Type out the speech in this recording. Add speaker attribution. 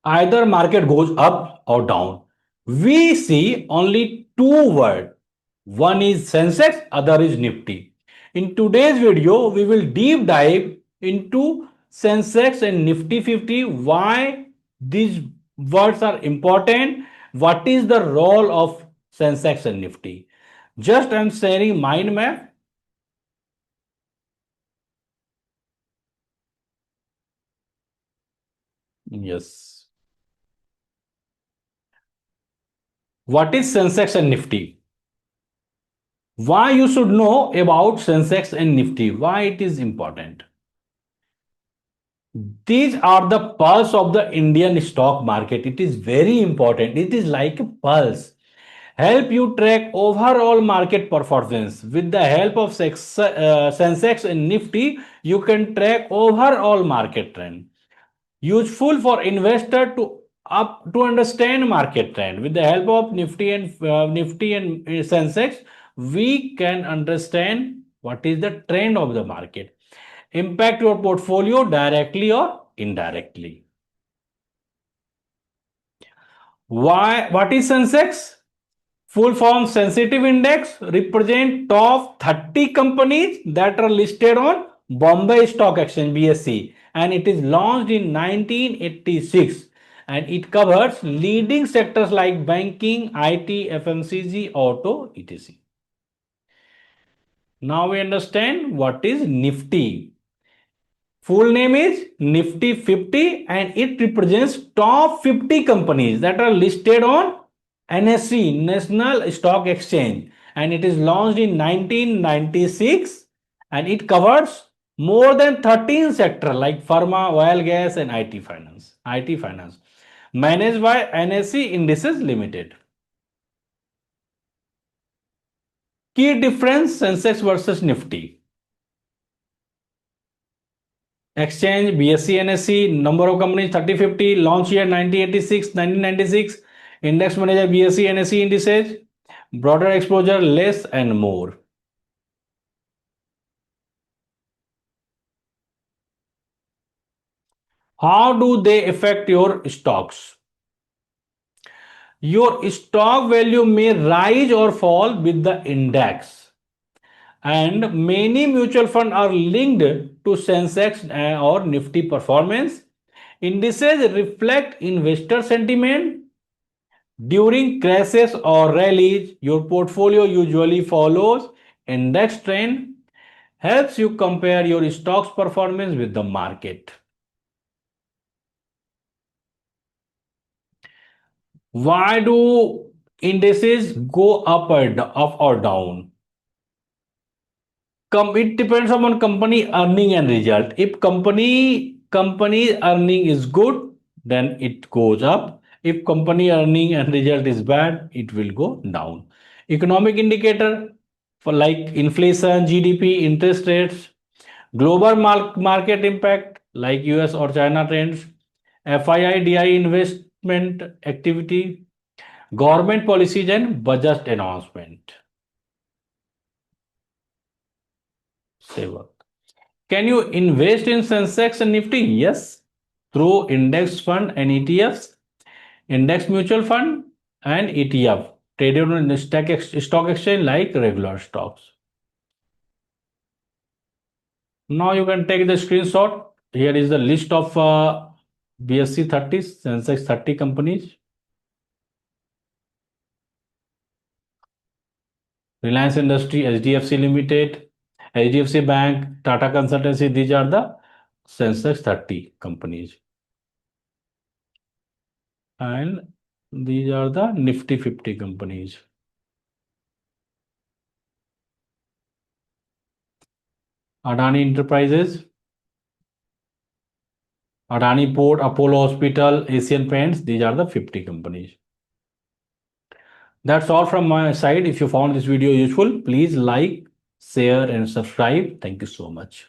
Speaker 1: Either market goes up or down. We see only two words. One is Sensex, other is Nifty. In today's video, we will deep dive into Sensex and Nifty 50, why these words are important, what is the role of Sensex and Nifty. Just I'm sharing mind map. Yes. What is Sensex and Nifty? Why you should know about Sensex and Nifty? Why it is important? These are the pulse of the Indian stock market. It is very important. It is like a pulse. Help you track overall market performance. With the help of Sensex and Nifty, you can track overall market trend. Useful for investor to understand market trend. With the help of Nifty and Sensex, we can understand what is the trend of the market, impact your portfolio directly or indirectly. What is Sensex? Full form sensitive index represent top 30 companies that are listed on Bombay Stock Exchange BSE, and it is launched in 1986, and it covers leading sectors like banking, IT, FMCG, auto, etc. Now we understand what is Nifty. Full name is Nifty 50, and it represents top 50 companies that are listed on NSE, National Stock Exchange, and it is launched in 1996, and it covers more than 13 sectors like pharma, oil, gas, and IT finance, managed by NSE Indices Limited. Key difference Sensex versus Nifty. Exchange BSE and NSE, number of companies 3050, launch year 1996. Index manager BSE and NSE indices, broader exposure less and more. How do they affect your stocks? Your stock value may rise or fall with the index, and many mutual funds are linked to Sensex or Nifty performance. Indices reflect investor sentiment. During crashes or rallies, your portfolio usually follows index trend, helps you compare your stock's performance with the market. Why do indices go up or down? It depends upon company earning and result. If company earning is good, then it goes up. If company earning and result is bad, it will go down. Economic indicator for like inflation, GDP, interest rates, global market impact like US or China trends, FII, DI investment activity, government policies and budget announcement. Say what? Can you invest in Sensex and Nifty? Yes, through index fund and ETFs, index mutual fund and ETF traded on stock exchange like regular stocks. Now you can take the screenshot. Here is the list of BSE 30, Sensex 30 companies. Reliance Industry, HDFC Limited, HDFC Bank, Tata Consultancy, these are the Sensex 30 companies. And these are the Nifty 50 companies. Adani Enterprises, Adani Port, Apollo Hospital, Asian Paints, these are the 50 companies. That's all from my side. If you found this video useful, please like, share and subscribe. Thank you so much.